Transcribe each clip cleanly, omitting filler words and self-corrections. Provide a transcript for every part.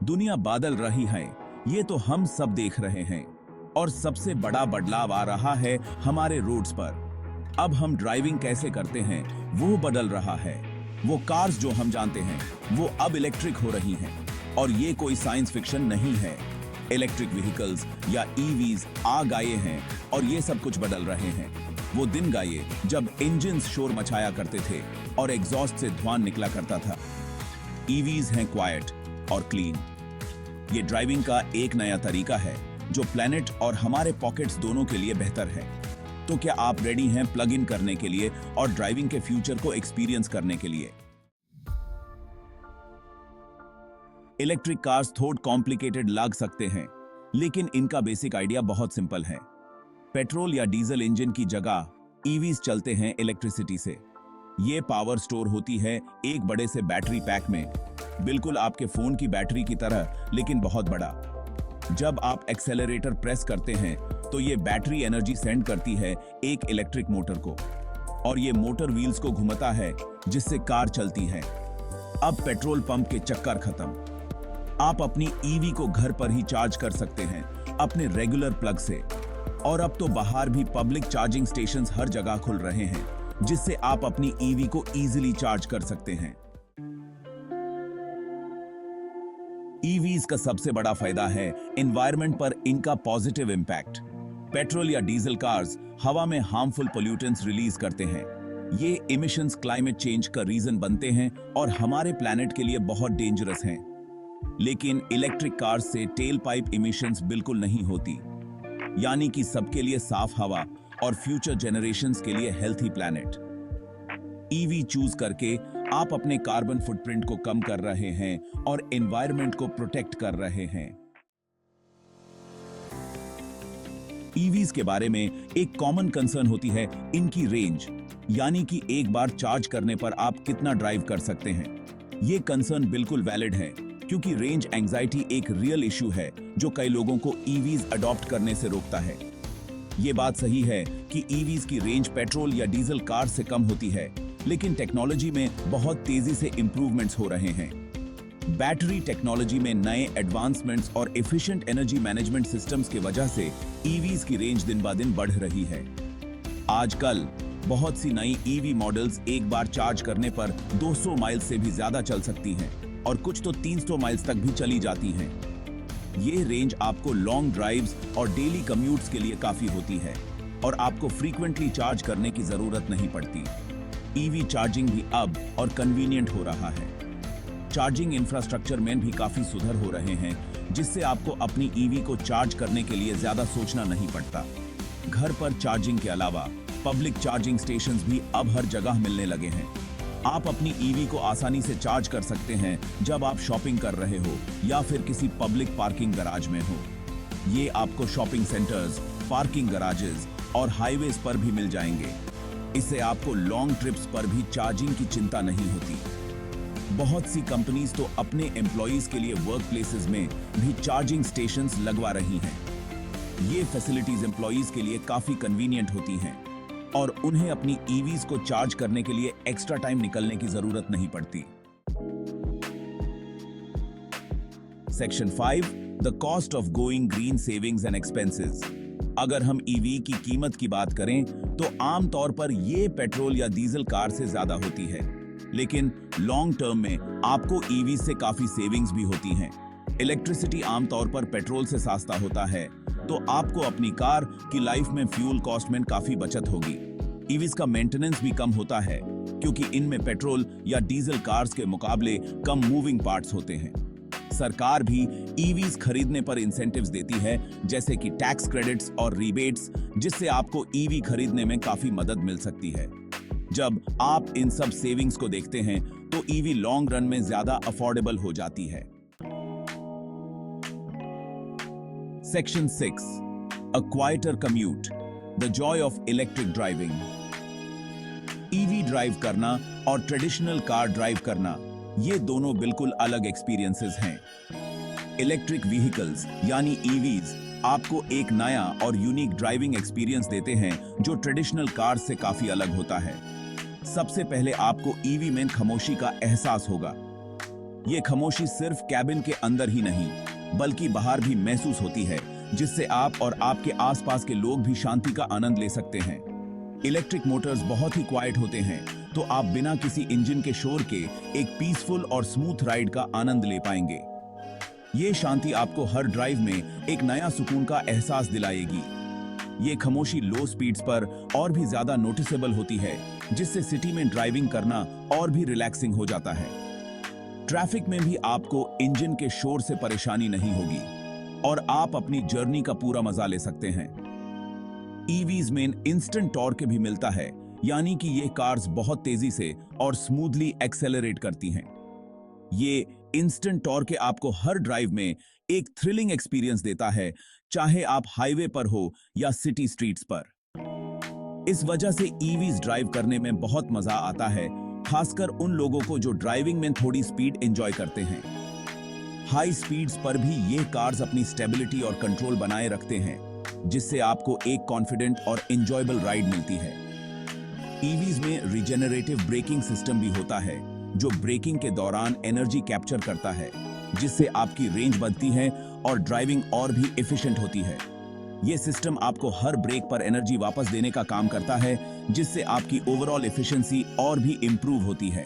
दुनिया बदल रही है, ये तो हम सब देख रहे हैं। और सबसे बड़ा बदलाव आ रहा है हमारे रोड्स पर। अब हम ड्राइविंग कैसे करते हैं वो बदल रहा है। वो कार्स जो हम जानते हैं वो अब इलेक्ट्रिक हो रही हैं। और ये कोई साइंस फिक्शन नहीं है। इलेक्ट्रिक व्हीकल्स या ईवीज आ गए हैं और ये सब कुछ बदल रहे हैं। वो दिन गए जब इंजन्स शोर मचाया करते थे और एग्जॉस्ट से धुआं निकला करता था। ईवीज हैं क्वाइट और क्लीन। ये ड्राइविंग का एक नया तरीका है जो प्लेनेट और हमारे पॉकेट्स दोनों के लिए बेहतर है। तो क्या आप रेडी हैं प्लग इन करने के लिए और ड्राइविंग के फ्यूचर को एक्सपीरियंस करने के लिए? इलेक्ट्रिक कार्स थोड़ा कॉम्प्लिकेटेड लग सकते हैं, लेकिन इनका बेसिक आइडिया बहुत सिंपल है। पेट्रोल या डीजल इंजन की जगह ईवीज चलते हैं इलेक्ट्रिसिटी से। ये पावर स्टोर होती है एक बड़े से बैटरी पैक में, बिल्कुल आपके फोन की बैटरी की तरह, लेकिन बहुत बड़ा। जब आप एक्सेलरेटर प्रेस करते हैं तो ये बैटरी एनर्जी सेंड करती है एक इलेक्ट्रिक मोटर को, और ये मोटर व्हील्स को घुमाता है जिससे कार चलती है। अब पेट्रोल पंप के चक्कर खत्म। आप अपनी ईवी को घर पर ही चार्ज कर सकते हैं अपने रेगुलर प्लग से। और अब तो बाहर भी पब्लिक चार्जिंग स्टेशंस हर जगह खुल रहे हैं, जिससे आप अपनी ईवी को इजीली चार्ज कर सकते हैं। ईवीज का सबसे बड़ा फायदा है एनवायरनमेंट पर इनका पॉजिटिव इंपैक्ट। पेट्रोल या डीजल कार्स हवा में हार्मफुल पोल्यूटेंट्स रिलीज करते हैं। ये इमिशंस क्लाइमेट चेंज का रीजन बनते हैं और हमारे प्लैनेट के लिए बहुत डेंजरस हैं। लेकिन इलेक्ट्रिक कार्स से टेल पाइप इमिशंस बिल्कुल नहीं होती, यानी कि सबके लिए साफ हवा और फ्यूचर जनरेशंस के लिए हेल्थी प्लैनेट। ईवी चूज करके आप अपने कार्बन फुटप्रिंट को कम कर रहे हैं और एनवायरनमेंट को प्रोटेक्ट कर रहे हैं। ईवीज के बारे में एक कॉमन कंसर्न होती है इनकी रेंज, यानी कि एक बार चार्ज करने पर आप कितना ड्राइव कर सकते हैं। ये कंसर्न बिल्कुल वैलिड है, क्योंकि रेंज एंजाइटी एक रियल इशू है जो कई लोगों को ईवीज अडॉप्ट करने से रोकता है। ये बात सही है कि ईवीज की रेंज पेट्रोल या डीजल कार से कम होती है, लेकिन टेक्नोलॉजी में बहुत तेजी से इंप्रूवमेंट्स हो रहे हैं। बैटरी टेक्नोलॉजी में नए एडवांसमेंट्स और एफिशिएंट एनर्जी मैनेजमेंट सिस्टम्स की वजह से ईवीज की रेंज दिन ब दिन बढ़ रही है। आजकल बहुत सी नई ईवी मॉडल्स एक बार चार्ज करने पर 200 माइल से भी ज्यादा चल सकती हैं और कुछ तो 300 माइल्स तक भी चली जाती हैं। ये रेंज आपको लॉन्ग ड्राइव्स और डेली कम्यूट्स के लिए काफी होती है और आपको फ्रीक्वेंटली चार्ज करने की जरूरत नहीं पड़ती। ईवी चार्जिंग भी अब और कन्वीनियंट हो रहा है। चार्जिंग इंफ्रास्ट्रक्चर में भी काफी सुधार हो रहे हैं, जिससे आपको अपनी ईवी को चार्ज करने के लिए ज्यादा सोचना नहीं पड़ता। घर पर चार्जिंग के अलावा पब्लिक चार्जिंग स्टेशंस भी अब हर जगह मिलने लगे हैं। आप अपनी ईवी को आसानी से चार्ज कर सकते हैं जब आप शॉपिंग कर रहे हो या फिर किसी पब्लिक पार्किंग गराज में हो। ये आपको शॉपिंग सेंटर्स, पार्किंग गराजेस और हाईवेज पर भी मिल जाएंगे। इससे आपको लॉन्ग ट्रिप्स पर भी चार्जिंग की चिंता नहीं होती। बहुत सी कंपनीज तो अपने एम्प्लॉइज के लिए वर्क प्लेसेस में भी चार्जिंग स्टेशंस लगवा रही हैं। ये फैसिलिटीज एम्प्लॉइज के लिए काफी कन्वीनियंट होती हैं और उन्हें अपनी ईवीज को चार्ज करने के लिए एक्स्ट्रा टाइम निकलने की जरूरत नहीं पड़ती। Section 5, the cost of going green savings and expenses. अगर हम ईवी की कीमत की बात करें तो आमतौर पर ये पेट्रोल या डीजल कार से ज्यादा होती है, लेकिन लॉन्ग टर्म में आपको ईवी से काफी सेविंग्स भी होती हैं। इलेक्ट्रिसिटी आमतौर पर पेट्रोल से सस्ता होता है, तो आपको अपनी कार की लाइफ में फ्यूल कॉस्ट में काफी बचत होगी। ईवीज का मेंटेनेंस भी कम होता है, क्योंकि इनमें पेट्रोल या डीजल कार्स के मुकाबले कम मूविंग पार्ट्स होते हैं। सरकार भी ईवीज खरीदने पर इंसेंटिव्स देती है, जैसे कि टैक्स क्रेडिट्स और रिबेट्स, जिससे आपको ईवी खरीदने में काफी मदद मिल सकती है। जब आप इन सब सेविंग्स को देखते हैं तो ईवी लॉन्ग रन में ज्यादा अफोर्डेबल हो जाती है। Section 6, a quieter commute, the Joy of electric driving. EV drive करना और ट्रेडिशनल कार ड्राइव करना, ये दोनों बिल्कुल अलग एक्सपीरियंसेस हैं। इलेक्ट्रिक व्हीकल्स यानी ईवीज आपको एक नया और यूनिक ड्राइविंग एक्सपीरियंस देते हैं जो ट्रेडिशनल कार से काफी अलग होता है। सबसे पहले आपको ईवी में खामोशी का एहसास होगा। ये खामोशी सिर्फ कैबिन के अंदर ही नहीं बल्कि बाहर भी महसूस होती है, जिससे आप और आपके आसपास के लोग भी शांति का आनंद ले सकते हैं। इलेक्ट्रिक मोटर्स बहुत ही क्वाइट होते हैं, तो आप बिना किसी इंजन के शोर के एक पीसफुल और स्मूथ राइड का आनंद ले पाएंगे। ये शांति आपको हर ड्राइव में एक नया सुकून का एहसास दिलाएगी। ये खामोशी लो स्पीड्स पर और भी ज्यादा नोटिसेबल होती है, जिससे सिटी में ड्राइविंग करना और भी रिलैक्सिंग हो जाता है। ट्रैफिक में भी आपको इंजन के शोर से परेशानी नहीं होगी और आप अपनी जर्नी का पूरा मजा ले सकते हैं। ईवीज में इंस्टेंट टॉर्क भी मिलता है, यानी कि ये कार्स बहुत तेजी से और स्मूथली एक्सेलरेट करती हैं। ये इंस्टेंट टॉर्क आपको हर ड्राइव में एक थ्रिलिंग एक्सपीरियंस देता है, चाहे आप हाईवे पर हो या सिटी स्ट्रीट्स पर। इस वजह से ईवीज ड्राइव करने में बहुत मजा आता है, खासकर उन लोगों को जो ड्राइविंग में थोड़ी स्पीड एंजॉय करते हैं। हाई स्पीड्स पर भी ये कार्स अपनी स्टेबिलिटी और कंट्रोल बनाए रखते हैं, जिससे आपको एक कॉन्फिडेंट और एंजॉयबल राइड मिलती है। ईवीज में रिजेनरेटिव ब्रेकिंग सिस्टम भी होता है, जो ब्रेकिंग के दौरान एनर्जी कैप्चर करता है, जिससे आपकी रेंज बढ़ती है और ड्राइविंग और भी एफिशिएंट होती है। यह सिस्टम आपको हर ब्रेक पर एनर्जी वापस देने का काम करता है, जिससे आपकी ओवरऑल एफिशिएंसी और भी इंप्रूव होती है।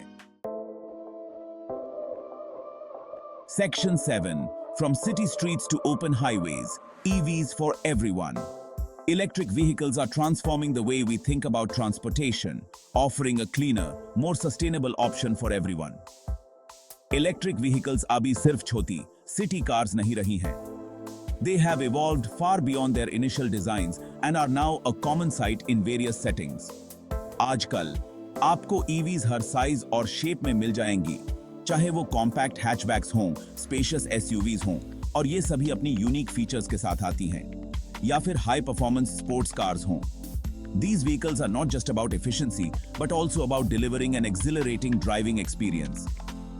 Section 7 from city streets to open highways, EVs for everyone. Electric vehicles are transforming the way we think about transportation, offering a cleaner, more sustainable option for everyone. Electric vehicles अभी सिर्फ छोटी city cars नहीं रही हैं. They have evolved far beyond their initial designs and are now a common sight in various settings. आजकल आपको EVs हर size और shape में मिल जाएंगी, चाहे वो कॉम्पैक्ट हैचबैक्स हों, स्पेशियस SUVs हों, और ये सभी अपनी यूनिक फीचर्स के साथ आती हैं, या फिर हाई परफॉर्मेंस स्पोर्ट्स कार्स हों। These vehicles are not just about efficiency, but also about delivering an exhilarating driving experience.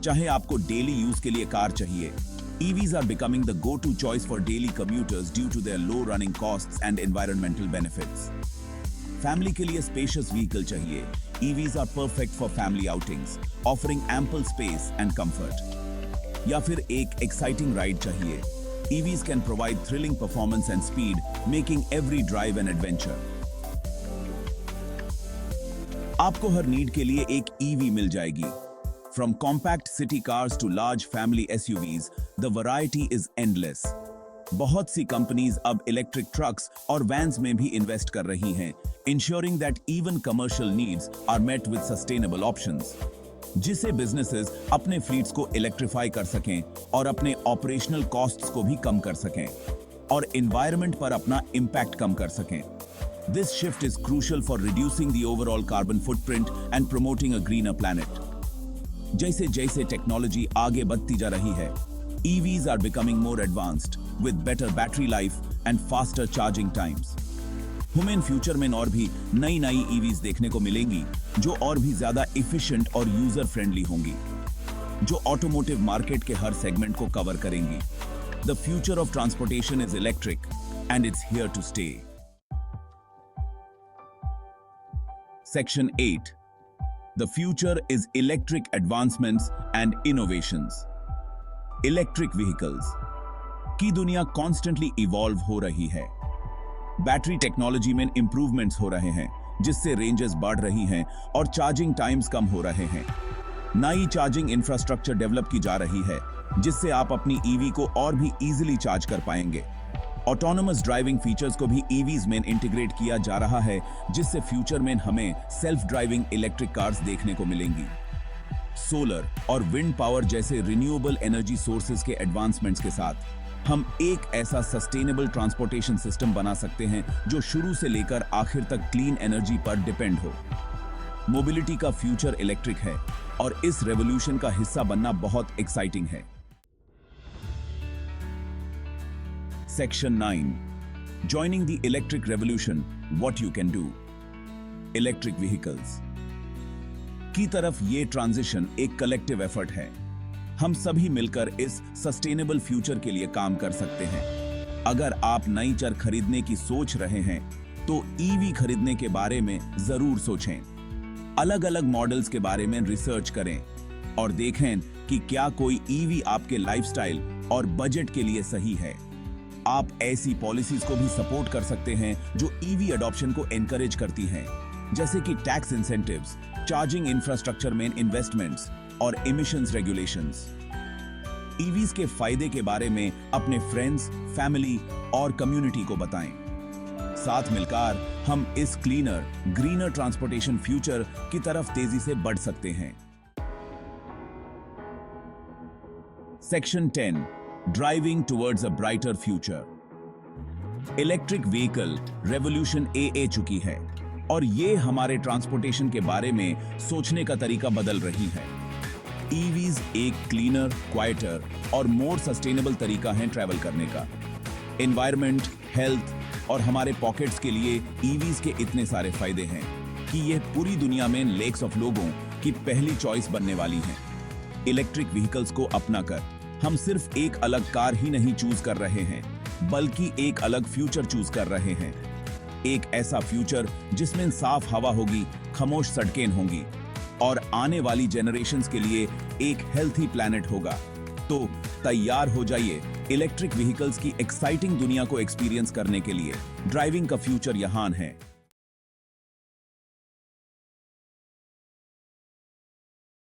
चाहे आपको डेली यूज के लिए कार चाहिए, EVs are becoming the go-to choice for daily commuters due to their low running costs and environmental benefits. Family के लिए spacious vehicle चाहिए, EVs are perfect for family outings, offering ample space and comfort. या फिर एक exciting ride चाहिए, EVs can provide thrilling performance and speed, making every drive an adventure. आपको हर need के लिए एक EV मिल जाएगी। From compact city cars to large family SUVs, the variety is endless. बहुत सी कंपनीज अब इलेक्ट्रिक ट्रक्स और vans में भी इन्वेस्ट कर रही हैं, ensuring that even commercial needs are met with sustainable options. जिससे बिजनेसेस अपने फ्लीट्स को इलेक्ट्रीफाई कर सकें और अपने ऑपरेशनल कॉस्ट्स को भी कम कर सकें और एनवायरनमेंट पर अपना इंपैक्ट कम कर सकें। This shift is crucial for reducing the overall carbon footprint and promoting a greener planet. जैसे जैसे टेक्नोलॉजी आगे बढ़ती जा रही है, EVs are becoming more advanced with better battery life and faster charging times. हमें फ्यूचर में और भी नई EVs देखने को मिलेंगी, जो और भी ज्यादा एफिशिएंट और यूजर फ्रेंडली होंगी, जो ऑटोमोटिव मार्केट के हर सेगमेंट को कवर करेंगी। The future of transportation is electric and it's here to stay. Section 8. The future is electric advancements and innovations. Electric vehicles की दुनिया कॉन्स्टेंटली इवॉल्व हो रही है। बैटरी टेक्नोलॉजी में इंप्रूवमेंट्स हो रहे हैं, जिससे रेंजेस बढ़ रही हैं और चार्जिंग टाइम्स कम हो रहे हैं। नई चार्जिंग इंफ्रास्ट्रक्चर डेवलप की जा रही है, जिससे आप अपनी ईवी को और भी इजीली चार्ज कर पाएंगे। ऑटोनोमस ड्राइविंग फीचर्स को भी ईवीज में इंटीग्रेट किया जा रहा है, जिससे फ्यूचर में हमें सेल्फ ड्राइविंग इलेक्ट्रिक कार्स देखने को मिलेंगी। सोलर और विंड पावर जैसे रिन्यूएबल एनर्जी सोर्सेज के एडवांसमेंट्स के साथ हम एक ऐसा सस्टेनेबल ट्रांसपोर्टेशन सिस्टम बना सकते हैं जो शुरू से लेकर आखिर तक क्लीन एनर्जी पर डिपेंड हो। मोबिलिटी का फ्यूचर इलेक्ट्रिक है और इस रेवोल्यूशन का हिस्सा बनना बहुत एक्साइटिंग है। Section 9. Joining the electric revolution, what you can do. Electric vehicles. की तरफ ये ट्रांजिशन एक कलेक्टिव एफर्ट है। हम सभी मिलकर इस सस्टेनेबल फ्यूचर के लिए काम कर सकते हैं। अगर आप नई कार खरीदने की सोच रहे हैं, तो ईवी खरीदने के बारे में जरूर सोचें। अलग अलग मॉडल्स के बारे में रिसर्च करें और देखें कि क्या कोई ईवी आपके लाइफस्टाइल और बजट के लिए सही है। आप ऐसी पॉलिसीज को भी सपोर्ट कर सकते हैं जो ईवी अडॉप्शन को एनकरेज करती हैं, जैसे कि टैक्स इंसेंटिव्स, चार्जिंग इंफ्रास्ट्रक्चर में इन्वेस्टमेंट्स और इमिशंस रेगुलेशंस। ईवीज के फायदे के बारे में अपने फ्रेंड्स, फैमिली और कम्युनिटी को बताएं। साथ मिलकर हम इस क्लीनर, ग्रीनर ट्रांसपोर्टेशन फ्यूचर की तरफ तेजी से बढ़ सकते हैं। Section 10, driving towards a brighter future. Electric vehicle revolution ए चुकी है और ये हमारे ट्रांसपोर्टेशन के बारे में सोचने का तरीका बदल रही है। ईवीज एक क्लीनर, क्वाइटर और मोर सस्टेनेबल तरीका है ट्रैवल करने का। एनवायरनमेंट, हेल्थ और हमारे पॉकेट्स के लिए ईवीज के इतने सारे फायदे हैं कि यह पूरी दुनिया में लेक्स ऑफ लोगों की पहली चॉइस बनने वाली है। इलेक्ट्रिक व्हीकल्स को अपनाकर हम सिर्फ एक अलग कार ही नहीं चूज कर रहे हैं, बल्कि एक अलग फ्यूचर चूज कर रहे हैं। एक ऐसा फ्यूचर जिसमें साफ हवा होगी, खामोश सड़कें होंगी और आने वाली जनरेशन्स के लिए एक हेल्थी प्लैनेट होगा। तो तैयार हो जाइए इलेक्ट्रिक व्हीकल्स की एक्साइटिंग दुनिया को एक्सपीरियंस करने के लिए। ड्राइविंग का फ्यूचर यहां है।